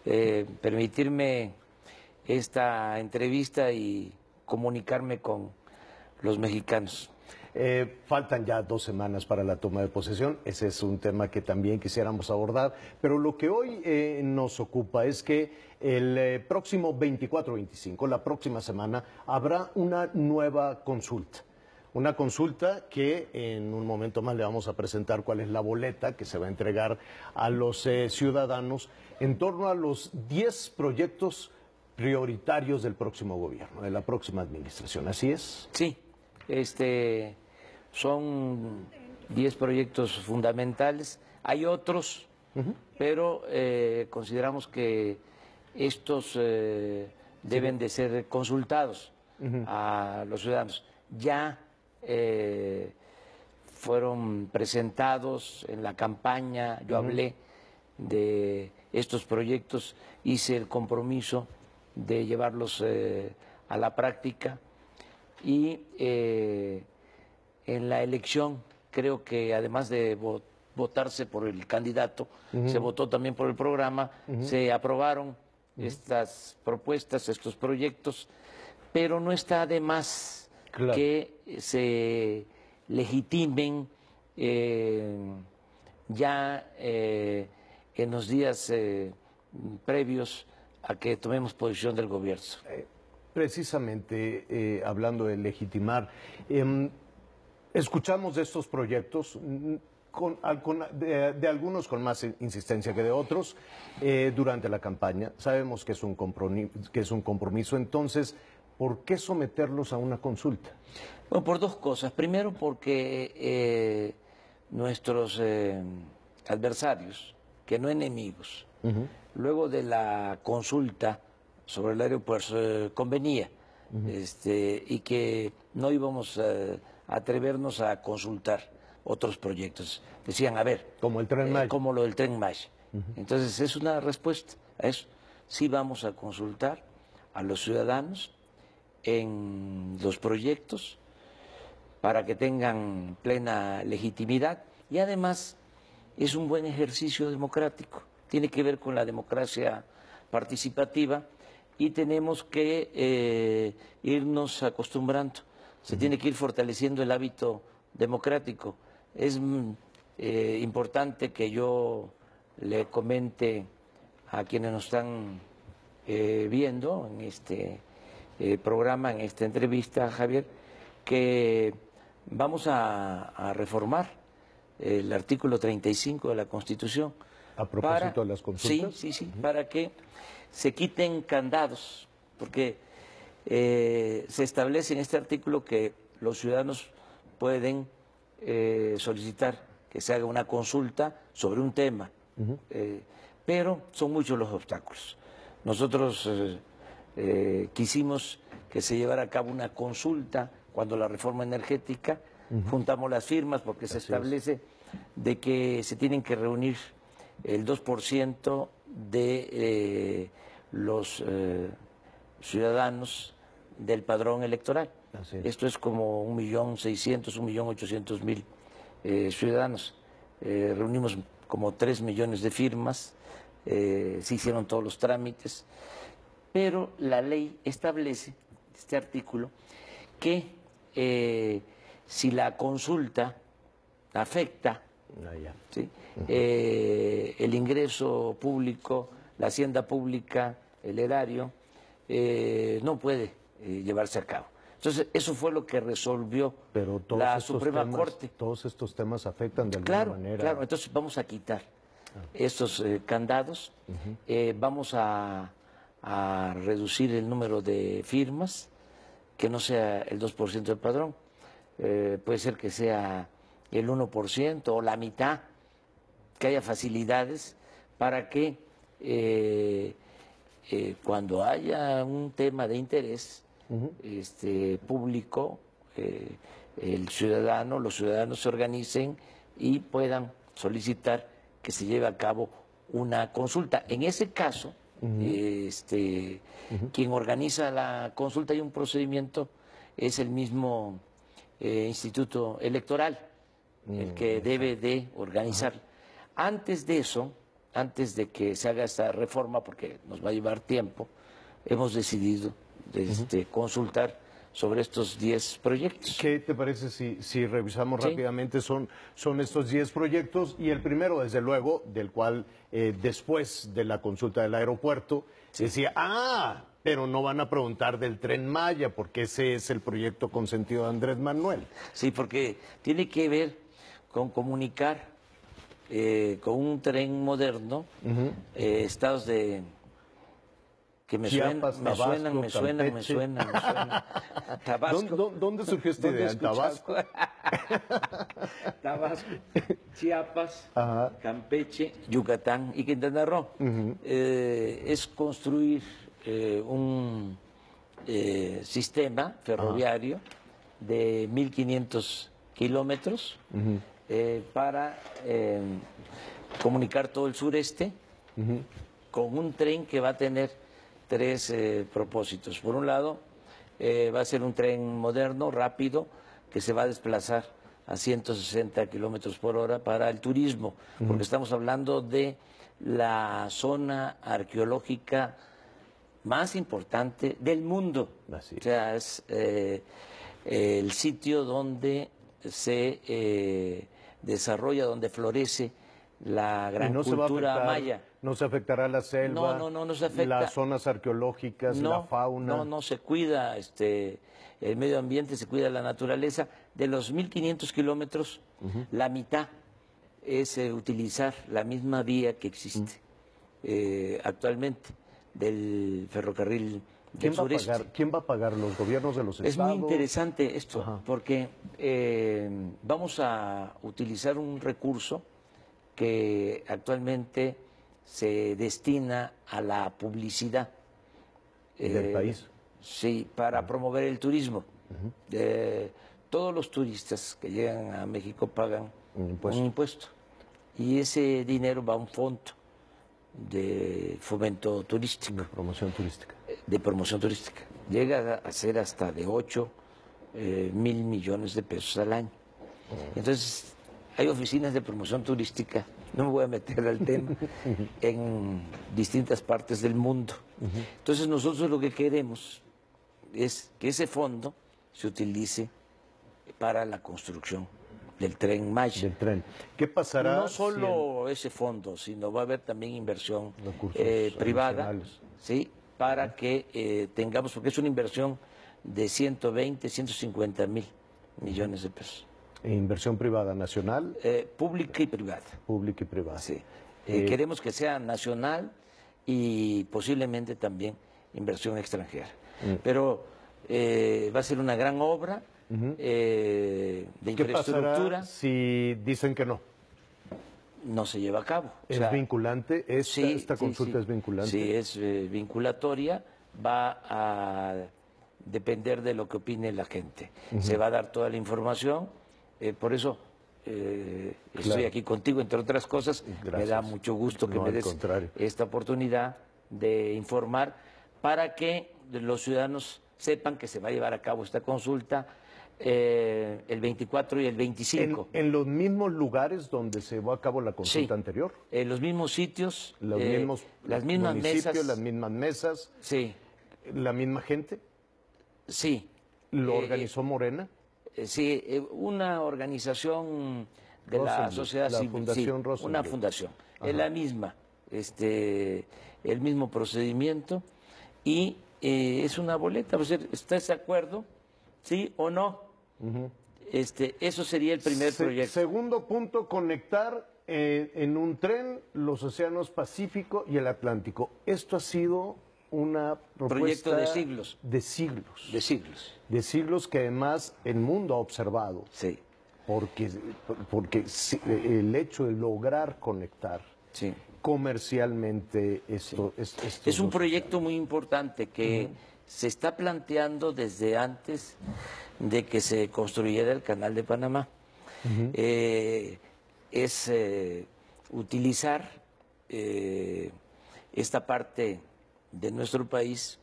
permitirme esta entrevista y comunicarme con los mexicanos. Faltan ya 2 semanas para la toma de posesión, ese es un tema que también quisiéramos abordar, pero lo que hoy nos ocupa es que el próximo 24-25, la próxima semana, habrá una nueva consulta. Una consulta que en un momento más le vamos a presentar cuál es la boleta que se va a entregar a los ciudadanos en torno a los 10 proyectos prioritarios del próximo gobierno, de la próxima administración. ¿Así es? Sí, son 10 proyectos fundamentales. Hay otros, pero consideramos que estos deben de ser consultados a los ciudadanos. Ya fueron presentados en la campaña, yo hablé de estos proyectos, hice el compromiso de llevarlos a la práctica y en la elección creo que además de votarse por el candidato, se votó también por el programa, se aprobaron estas propuestas, estos proyectos, pero no está de más que se legitimen ya en los días previos a que tomemos posición del gobierno. Precisamente hablando de legitimar, escuchamos de estos proyectos, de algunos con más insistencia que de otros, durante la campaña. Sabemos que es un compromiso, entonces, ¿por qué someterlos a una consulta? Bueno, por 2 cosas. Primero, porque nuestros adversarios, que no enemigos, luego de la consulta sobre el aeropuerto convenía y que no íbamos a atrevernos a consultar otros proyectos. Decían, a ver, como el Tren Maya. Como lo del Tren Maya. Entonces es una respuesta a eso. Sí vamos a consultar a los ciudadanos en los proyectos para que tengan plena legitimidad y además es un buen ejercicio democrático. Tiene que ver con la democracia participativa y tenemos que irnos acostumbrando. Se tiene que ir fortaleciendo el hábito democrático. Es importante que yo le comente a quienes nos están viendo en este programa, en esta entrevista, Javier, que vamos a reformar el artículo 35 de la Constitución. ¿A propósito de las consultas? Sí, para que se quiten candados, porque se establece en este artículo que los ciudadanos pueden solicitar que se haga una consulta sobre un tema, pero son muchos los obstáculos. Nosotros quisimos que se llevara a cabo una consulta cuando la reforma energética, juntamos las firmas porque se establece de que se tienen que reunir el 2% de los ciudadanos del padrón electoral. Esto es como 1.600.000, 1.800.000 ciudadanos. Reunimos como 3 millones de firmas, se hicieron todos los trámites, pero la ley establece, este artículo, que si la consulta afecta ¿sí? El ingreso público, la hacienda pública, el erario, no puede llevarse a cabo. Entonces, eso fue lo que resolvió la Suprema Corte. Todos estos temas afectan de alguna manera. Claro, entonces vamos a quitar estos candados, vamos a reducir el número de firmas, que no sea el 2% del padrón, puede ser que sea el 1% o la mitad, que haya facilidades para que cuando haya un tema de interés público, el ciudadano, los ciudadanos se organicen y puedan solicitar que se lleve a cabo una consulta. En ese caso, quien organiza la consulta y un procedimiento es el mismo Instituto Electoral, el que debe de organizar. Antes de eso, antes de que se haga esta reforma, porque nos va a llevar tiempo, hemos decidido consultar sobre estos 10 proyectos. ¿Qué te parece si revisamos rápidamente? Son estos 10 proyectos y el primero, desde luego, del cual después de la consulta del aeropuerto, decía, pero no van a preguntar del Tren Maya, porque ese es el proyecto consentido de Andrés Manuel. Sí, porque tiene que ver con comunicar con un tren moderno estados de... que me Chiapas, suenan, Tabasco, me suenan. Tabasco. ¿Dónde surgió esta idea? ¿En Tabasco? Tabasco, Chiapas, Campeche, Yucatán y Quintana Roo. Es construir un sistema ferroviario de 1.500 kilómetros para comunicar todo el sureste con un tren que va a tener 3 propósitos. Por un lado, va a ser un tren moderno, rápido, que se va a desplazar a 160 kilómetros por hora para el turismo, porque estamos hablando de la zona arqueológica más importante del mundo. Así es. O sea, es el sitio donde se desarrolla, donde florece la gran cultura maya. ¿No se afectará la selva? No se afecta. Las zonas arqueológicas, la fauna. No se cuida el medio ambiente, se cuida la naturaleza. De los 1.500 kilómetros, la mitad es utilizar la misma vía que existe actualmente del ferrocarril del sureste. ¿Quién va a pagar? ¿Los gobiernos de los estados? Es muy interesante esto, porque vamos a utilizar un recurso que actualmente se destina a la publicidad del país. Sí, para promover el turismo. Todos los turistas que llegan a México pagan un impuesto y ese dinero va a un fondo de fomento turístico. De promoción turística. Llega a ser hasta de 8.000 millones de pesos al año. Entonces, hay oficinas de promoción turística, no me voy a meter al tema, en distintas partes del mundo. Entonces, nosotros lo que queremos es que ese fondo se utilice para la construcción del Tren Maya. Del tren. ¿Qué pasará? No solo ese fondo, sino va a haber también inversión privada, ¿sí? Para que tengamos, porque es una inversión de 120, 150 mil millones de pesos. ¿Inversión privada nacional? Pública y privada. Pública y privada. Sí. Queremos que sea nacional y posiblemente también inversión extranjera. Pero va a ser una gran obra de infraestructura. ¿Qué pasará si dicen que no? No se lleva a cabo. ¿Es vinculante? ¿Esta consulta es vinculante? Sí, es vinculatoria. Va a depender de lo que opine la gente. Se va a dar toda la información. Por eso estoy aquí contigo, entre otras cosas. Gracias. Me da mucho gusto que me des esta oportunidad de informar para que los ciudadanos sepan que se va a llevar a cabo esta consulta el 24 y el 25. ¿En los mismos lugares donde se llevó a cabo la consulta anterior? En los mismos sitios, las mismas mesas. Las mismas mesas. Sí. ¿La misma gente? Sí. ¿Lo organizó Morena? Sí, una organización de la sociedad civil. Fundación Rosenbluth. Una fundación. Es la misma, el mismo procedimiento y es una boleta. ¿Estás de acuerdo? ¿Sí o no? Eso sería el primer proyecto. Segundo punto, conectar en un tren los océanos Pacífico y el Atlántico. Esto ha sido una propuesta proyecto de siglos. De siglos. De siglos. De siglos que además el mundo ha observado. Sí. Porque el hecho de lograr conectar comercialmente esto es un proyecto muy importante que se está planteando desde antes de que se construyera el Canal de Panamá. Es utilizar esta parte de nuestro país,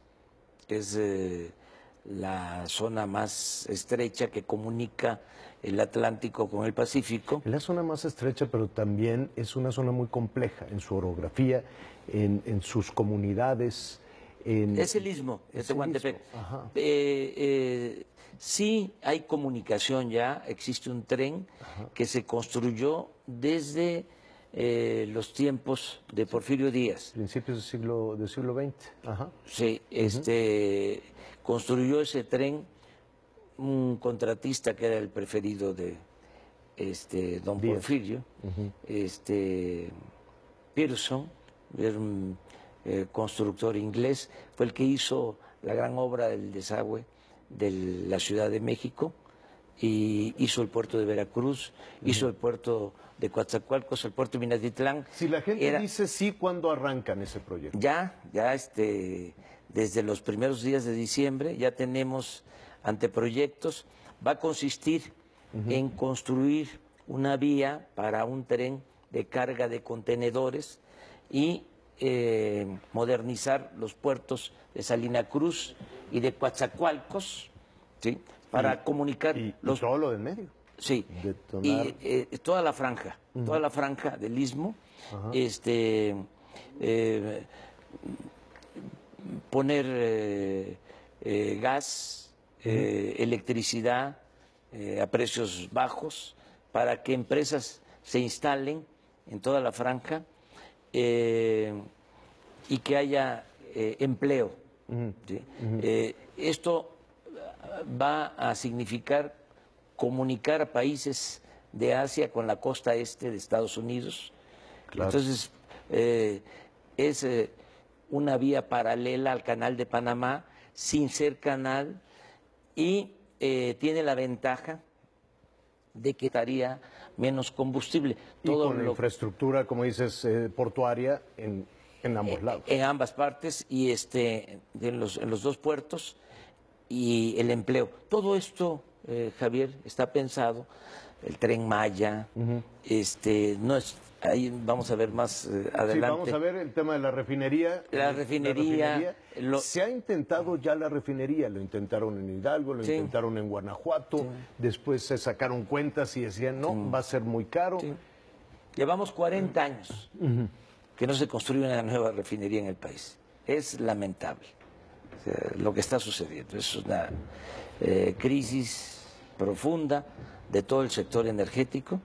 que es la zona más estrecha que comunica el Atlántico con el Pacífico. Es la zona más estrecha, pero también es una zona muy compleja en su orografía, en sus comunidades. Es el istmo de Tehuantepec. Sí hay comunicación ya, existe un tren que se construyó desde los tiempos de Porfirio Díaz. Principios del siglo XX. Ajá. Sí, construyó ese tren un contratista que era el preferido de don Díaz. Porfirio, Pearson, era un constructor inglés, fue el que hizo la gran obra del desagüe de la Ciudad de México y hizo el puerto de Veracruz, hizo el puerto de Coatzacoalcos, el puerto de Minatitlán. Si la gente dice sí, ¿cuándo arrancan ese proyecto? Ya desde los primeros días de diciembre ya tenemos anteproyectos. Va a consistir en construir una vía para un tren de carga de contenedores y modernizar los puertos de Salina Cruz y de Coatzacoalcos, ¿sí? Para comunicar y todo lo del medio. Sí, Detonar. y toda la franja del istmo, poner gas, electricidad a precios bajos para que empresas se instalen en toda la franja y que haya empleo. ¿Sí? Esto va a significar comunicar a países de Asia con la costa este de Estados Unidos. Claro. Entonces, es una vía paralela al canal de Panamá, sin ser canal, y tiene la ventaja de que estaría menos combustible. Todo y con infraestructura, como dices, portuaria en ambos lados. En ambas partes y en los dos puertos, y el empleo. Todo esto, Javier, está pensado, el Tren Maya, no es, ahí vamos a ver más adelante. Sí, vamos a ver el tema de la refinería. Se ha intentado ya la refinería, lo intentaron en Hidalgo, lo intentaron en Guanajuato, después se sacaron cuentas y decían, no, va a ser muy caro. Llevamos 40 años que no se construye una nueva refinería en el país. Es lamentable lo que está sucediendo. Es una crisis profunda de todo el sector energético.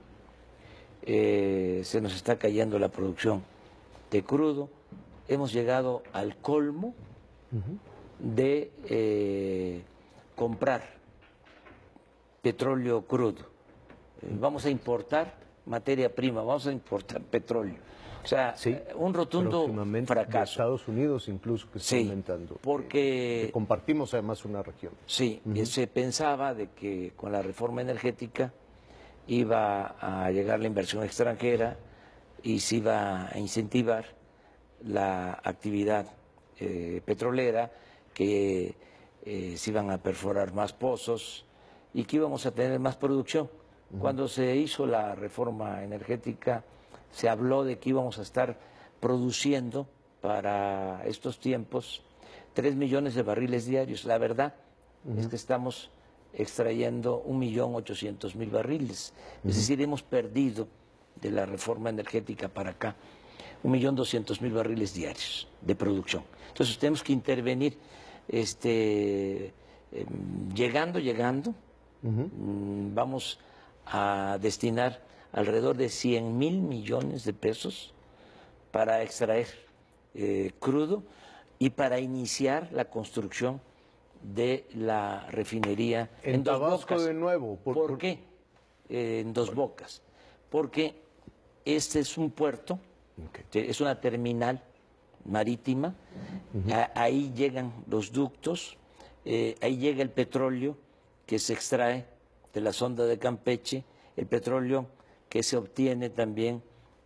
Se nos está cayendo la producción de crudo. Hemos llegado al colmo de comprar petróleo crudo. Vamos a importar materia prima, vamos a importar petróleo. O sea, un rotundo fracaso. De Estados Unidos incluso, que está aumentando. Porque que compartimos además una región. Sí, se pensaba de que con la reforma energética iba a llegar la inversión extranjera y se iba a incentivar la actividad petrolera, que se iban a perforar más pozos y que íbamos a tener más producción. Cuando se hizo la reforma energética, se habló de que íbamos a estar produciendo para estos tiempos 3 millones de barriles diarios. La verdad es que estamos extrayendo 1.800.000 barriles. Es decir, hemos perdido de la reforma energética para acá 1.200.000 barriles diarios de producción. Entonces tenemos que intervenir llegando. Vamos a destinar alrededor de 100.000 millones de pesos para extraer crudo y para iniciar la construcción de la refinería en Dos Tabasco Bocas. de nuevo. ¿Por qué? En Dos Bocas. Porque este es un puerto, es una terminal marítima, ahí llegan los ductos, ahí llega el petróleo que se extrae de la sonda de Campeche, el petróleo que se obtiene también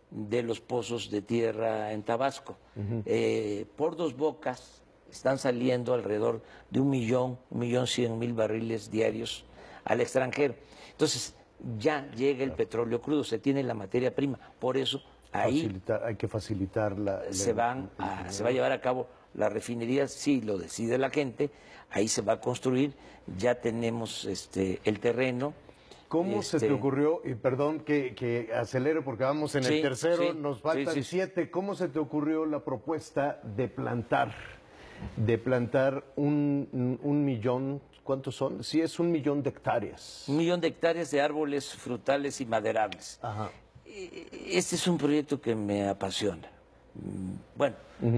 de los pozos de tierra en Tabasco. Por Dos Bocas están saliendo alrededor de 1.100.000 barriles diarios al extranjero. Entonces, ya llega el petróleo crudo, se tiene la materia prima. Por eso, ahí hay que facilitar se va a llevar a cabo la refinería, si lo decide la gente, ahí se va a construir, ya tenemos el terreno. ¿Cómo se te ocurrió, y perdón que acelere porque vamos en el tercero, nos faltan 7, ¿cómo se te ocurrió la propuesta de plantar un millón, ¿cuántos son? Sí, es 1.000.000 de hectáreas. 1.000.000 de hectáreas de árboles frutales y maderables. Ajá. Este es un proyecto que me apasiona. Bueno,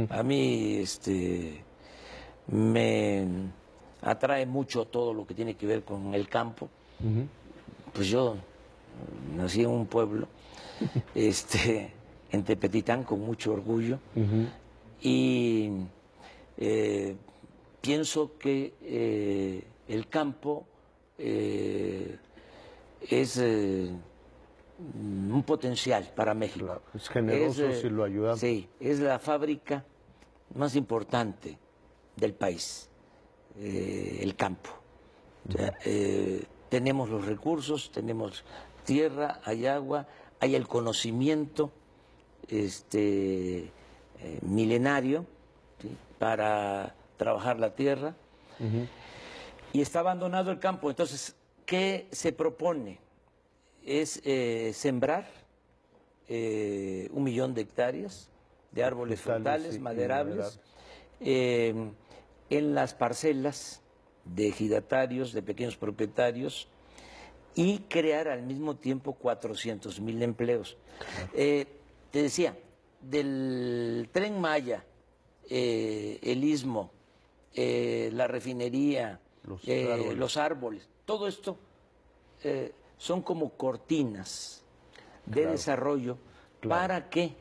a mí me atrae mucho todo lo que tiene que ver con el campo. Pues yo nací en un pueblo, en Tepetitán, con mucho orgullo, y pienso que el campo es un potencial para México. Claro, es generoso si lo ayudamos. Sí, es la fábrica más importante del país, el campo. O sea, tenemos los recursos, tenemos tierra, hay agua, hay el conocimiento milenario, ¿sí?, para trabajar la tierra, y está abandonado el campo. Entonces, ¿qué se propone? Es sembrar 1.000.000 de hectáreas de árboles frutales, maderables, en las parcelas de ejidatarios, de pequeños propietarios, y crear al mismo tiempo 400.000 empleos. Te decía, del Tren Maya, el Istmo, la refinería, los árboles, todo esto son como cortinas de desarrollo para que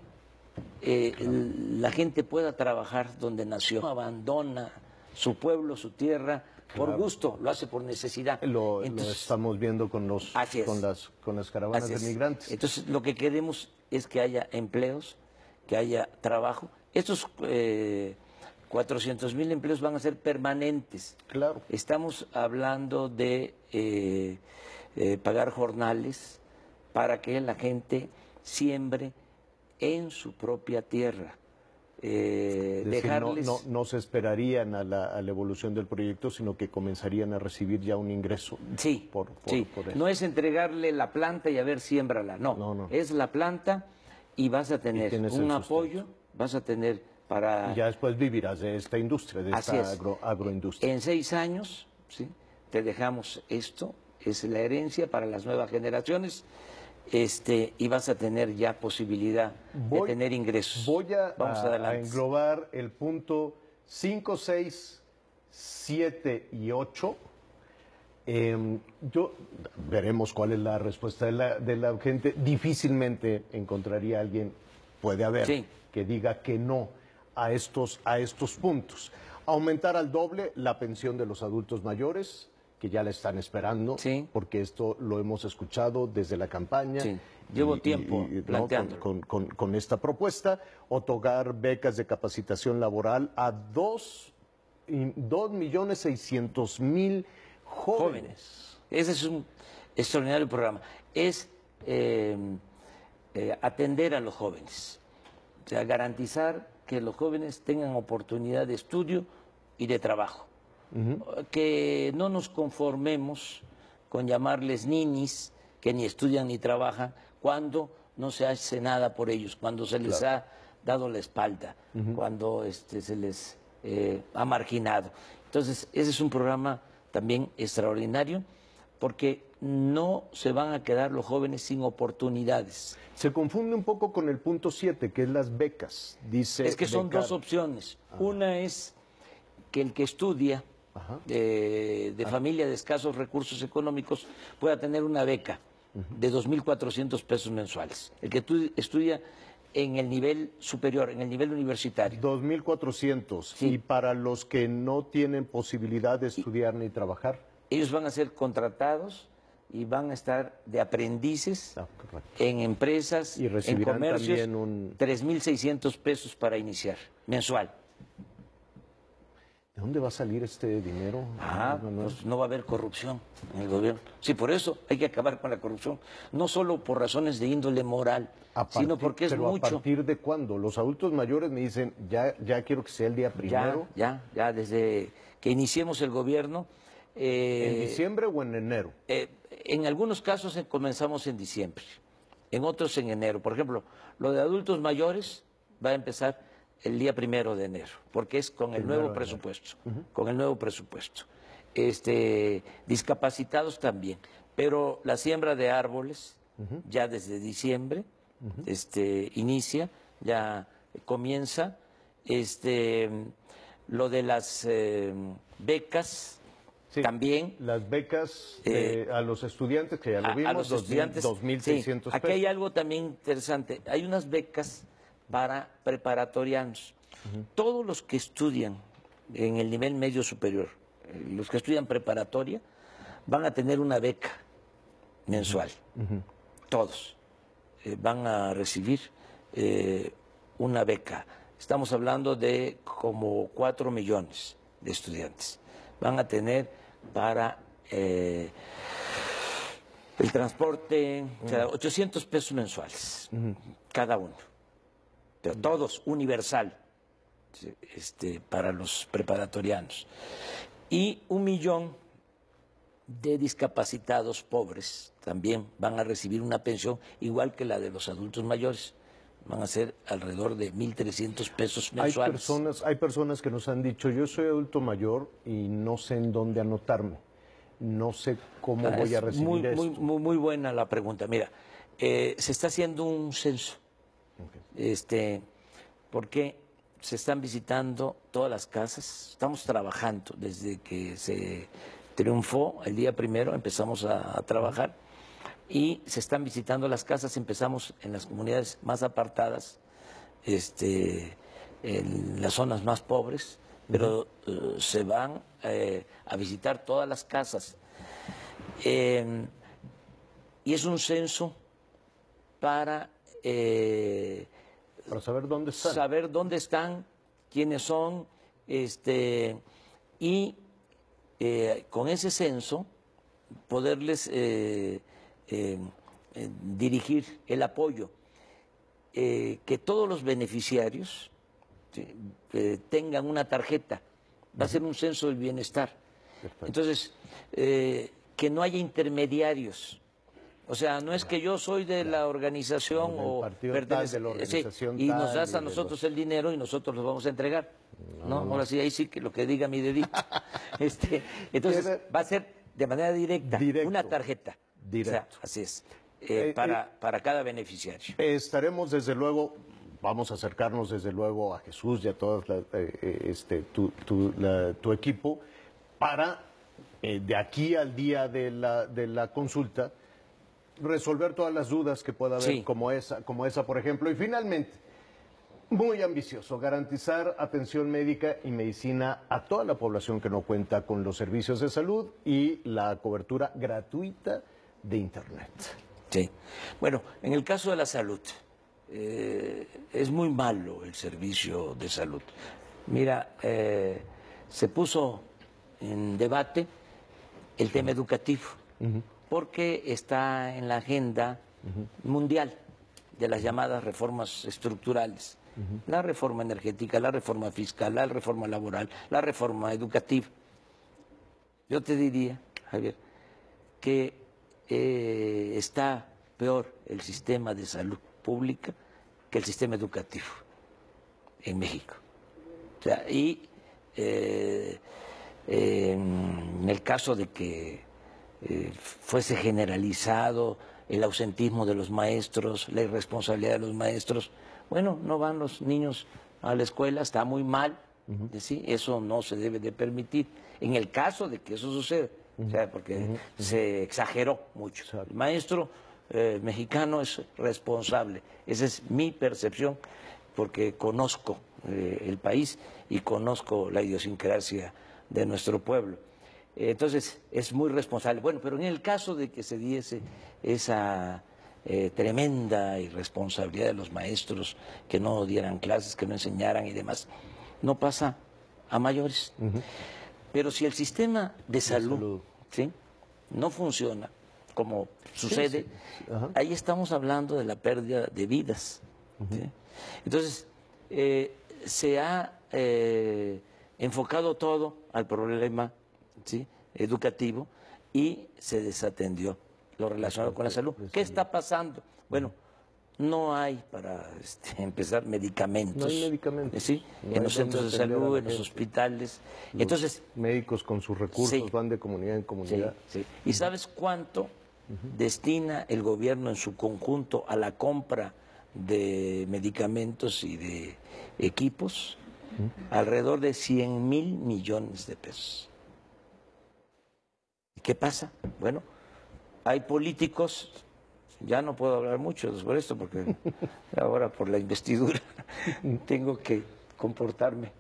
la gente pueda trabajar donde nació. No abandona su pueblo, su tierra, por gusto, lo hace por necesidad. Lo estamos viendo con las caravanas de migrantes. Entonces, lo que queremos es que haya empleos, que haya trabajo. Estos 400.000 empleos van a ser permanentes. Claro. Estamos hablando de pagar jornales para que la gente siembre en su propia tierra. Dejarles... no se esperarían a la evolución del proyecto, sino que comenzarían a recibir ya un ingreso. Sí, por eso. No es entregarle la planta y a ver, siémbrala, no. Es la planta y vas a tener un apoyo, vas a tener para... Y ya después vivirás de esta industria, de esta agroindustria. En 6 años, ¿sí?, te dejamos esto, es la herencia para las nuevas generaciones. Y vas a tener ya posibilidad de tener ingresos. Voy a englobar el punto 5, 6, 7 y 8. Veremos cuál es la respuesta de la gente. Difícilmente encontraría a alguien, puede haber, que diga que no a estos puntos. Aumentar al doble la pensión de los adultos mayores, que ya la están esperando, porque esto lo hemos escuchado desde la campaña. Sí. Llevo tiempo planteando. Con esta propuesta, otorgar becas de capacitación laboral a 2.600.000 jóvenes. Ese es un extraordinario programa. Es atender a los jóvenes, o sea, garantizar que los jóvenes tengan oportunidad de estudio y de trabajo. Que no nos conformemos con llamarles ninis, que ni estudian ni trabajan, cuando no se hace nada por ellos, cuando se les ha dado la espalda, cuando se les ha marginado. Entonces, ese es un programa también extraordinario, porque no se van a quedar los jóvenes sin oportunidades. Se confunde un poco con el punto 7, que es las becas. Dice es que son dos opciones. Una es que el que estudia de familia de escasos recursos económicos pueda tener una beca de 2.400 pesos mensuales. El que estudia en el nivel superior, en el nivel universitario. 2.400. Sí. ¿Y para los que no tienen posibilidad de estudiar ni trabajar? Ellos van a ser contratados y van a estar de aprendices en empresas, y recibirán en comercios, también 3.600 pesos para iniciar, mensual. ¿De dónde va a salir este dinero? Pues no va a haber corrupción en el gobierno. Sí, por eso hay que acabar con la corrupción. No solo por razones de índole moral, sino porque es mucho. ¿Pero a partir de cuándo? Los adultos mayores me dicen, ya quiero que sea el día primero. Ya, desde que iniciemos el gobierno. ¿En diciembre o en enero? En algunos casos comenzamos en diciembre, en otros en enero. Por ejemplo, lo de adultos mayores va a empezar el día 1 de enero, porque es con el nuevo presupuesto, con el nuevo presupuesto. Discapacitados también, pero la siembra de árboles ya desde diciembre inicia, ya comienza. Lo de las becas también. Las becas a los estudiantes, que ya lo vimos, a los estudiantes, 2.600 pesos. Aquí hay algo también interesante, hay unas becas para preparatorianos. Todos los que estudian en el nivel medio superior, los que estudian preparatoria, van a tener una beca mensual. Todos van a recibir una beca. Estamos hablando de como 4 millones de estudiantes. Van a tener para el transporte, o sea, 800 pesos mensuales, cada uno. Pero todos, universal, para los preparatorianos. Y 1 millón de discapacitados pobres también van a recibir una pensión igual que la de los adultos mayores. Van a ser alrededor de 1.300 pesos mensuales. Hay personas que nos han dicho, yo soy adulto mayor y no sé en dónde anotarme. No sé cómo voy a recibir esto. Muy buena la pregunta. Mira, se está haciendo un censo. Porque se están visitando todas las casas, estamos trabajando desde que se triunfó el día 1, empezamos a trabajar y se están visitando las casas, empezamos en las comunidades más apartadas, en las zonas más pobres, pero se van a visitar todas las casas. Y es un censo para saber dónde están. Saber dónde están, quiénes son, y con ese censo poderles dirigir el apoyo. Que todos los beneficiarios tengan una tarjeta. Va a ser un censo del bienestar. Perfecto. Entonces, que no haya intermediarios. O sea, no es que yo soy de la organización o pertenece de la organización y nos das a nosotros el dinero y nosotros lo vamos a entregar. No. Ahora sí, ahí sí que lo que diga mi dedito. Entonces, va a ser de manera directa. Una tarjeta. Directo. O sea, así es. Para cada beneficiario. Estaremos desde luego, vamos a acercarnos desde luego a Jesús y a todo tu equipo para de aquí al día de la consulta resolver todas las dudas que pueda haber, como esa, por ejemplo. Y finalmente, muy ambicioso, garantizar atención médica y medicina a toda la población que no cuenta con los servicios de salud y la cobertura gratuita de Internet. Sí. Bueno, en el caso de la salud, es muy malo el servicio de salud. Mira, se puso en debate el tema educativo, porque está en la agenda mundial de las llamadas reformas estructurales. La reforma energética, la reforma fiscal, la reforma laboral, la reforma educativa. Yo te diría, Javier, que está peor el sistema de salud pública que el sistema educativo en México. O sea, y en el caso de que fuese generalizado el ausentismo de los maestros, la irresponsabilidad de los maestros, bueno, no van los niños a la escuela, está muy mal, ¿sí? Eso no se debe de permitir. En el caso de que eso suceda, o sea, porque se exageró mucho. El maestro mexicano es responsable, esa es mi percepción, porque conozco el país y conozco la idiosincrasia de nuestro pueblo. Entonces, es muy responsable. Bueno, pero en el caso de que se diese esa tremenda irresponsabilidad de los maestros, que no dieran clases, que no enseñaran y demás, no pasa a mayores. Pero si el sistema de salud, ¿sí?, no funciona como sucede, ahí estamos hablando de la pérdida de vidas. ¿Sí? Entonces, se ha enfocado todo al problema, ¿sí?, educativo, y se desatendió lo relacionado con la salud. ¿Qué está pasando? Bueno, no hay, para empezar, medicamentos. No hay medicamentos. ¿Sí? En los centros de salud, en los hospitales. Entonces, médicos con sus recursos van de comunidad en comunidad. ¿Y sabes cuánto destina el gobierno en su conjunto a la compra de medicamentos y de equipos? Alrededor de 100,000 millones de pesos. ¿Y qué pasa? Bueno, hay políticos, ya no puedo hablar mucho sobre esto porque ahora por la investidura tengo que comportarme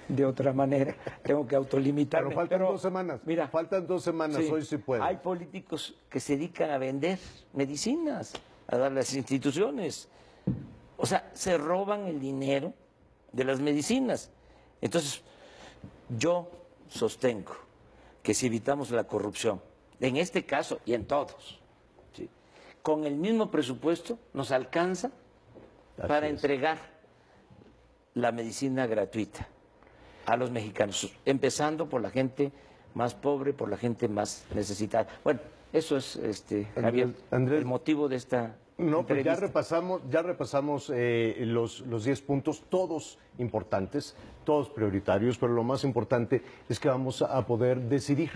de otra manera, tengo que autolimitarme. Pero faltan 2 semanas, mira, faltan 2 semanas, hoy sí puede. Hay políticos que se dedican a vender medicinas, a dar las instituciones. O sea, se roban el dinero de las medicinas. Entonces, yo sostengo que si evitamos la corrupción, en este caso y en todos, ¿sí?, con el mismo presupuesto nos alcanza para entregar la medicina gratuita a los mexicanos, empezando por la gente más pobre, por la gente más necesitada. Bueno, eso es, Javier, Andrés, el motivo de esta... No, pues ya repasamos los 10 puntos, todos importantes, todos prioritarios, pero lo más importante es que vamos a poder decidir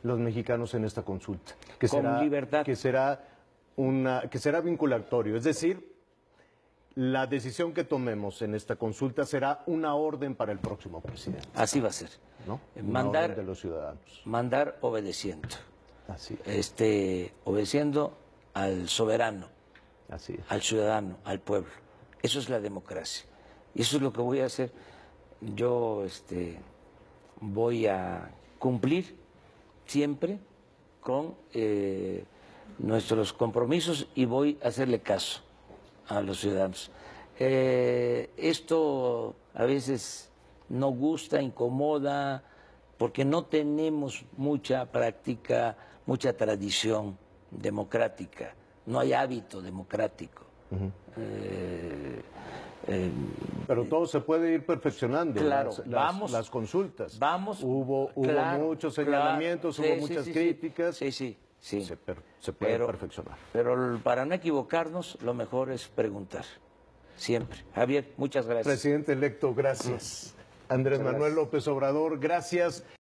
los mexicanos en esta consulta, que con será, libertad, que será vinculatorio, es decir, la decisión que tomemos en esta consulta será una orden para el próximo presidente. Así va a ser, ¿no? Mandar, orden de los ciudadanos. Mandar obedeciendo. Así es. Obedeciendo al soberano. Así es. Al ciudadano, al pueblo. Eso es la democracia. Y eso es lo que voy a hacer. Yo voy a cumplir siempre con nuestros compromisos y voy a hacerle caso a los ciudadanos. Esto a veces no gusta, incomoda, porque no tenemos mucha práctica, mucha tradición democrática. No hay hábito democrático. Pero todo se puede ir perfeccioncionando. Claro, las consultas. Hubo muchos señalamientos, hubo muchas críticas. Sí. Se puede perfeccionar. Pero para no equivocarnos, lo mejor es preguntar. Siempre. Javier, muchas gracias. Presidente electo, gracias. Andrés Manuel López Obrador, gracias.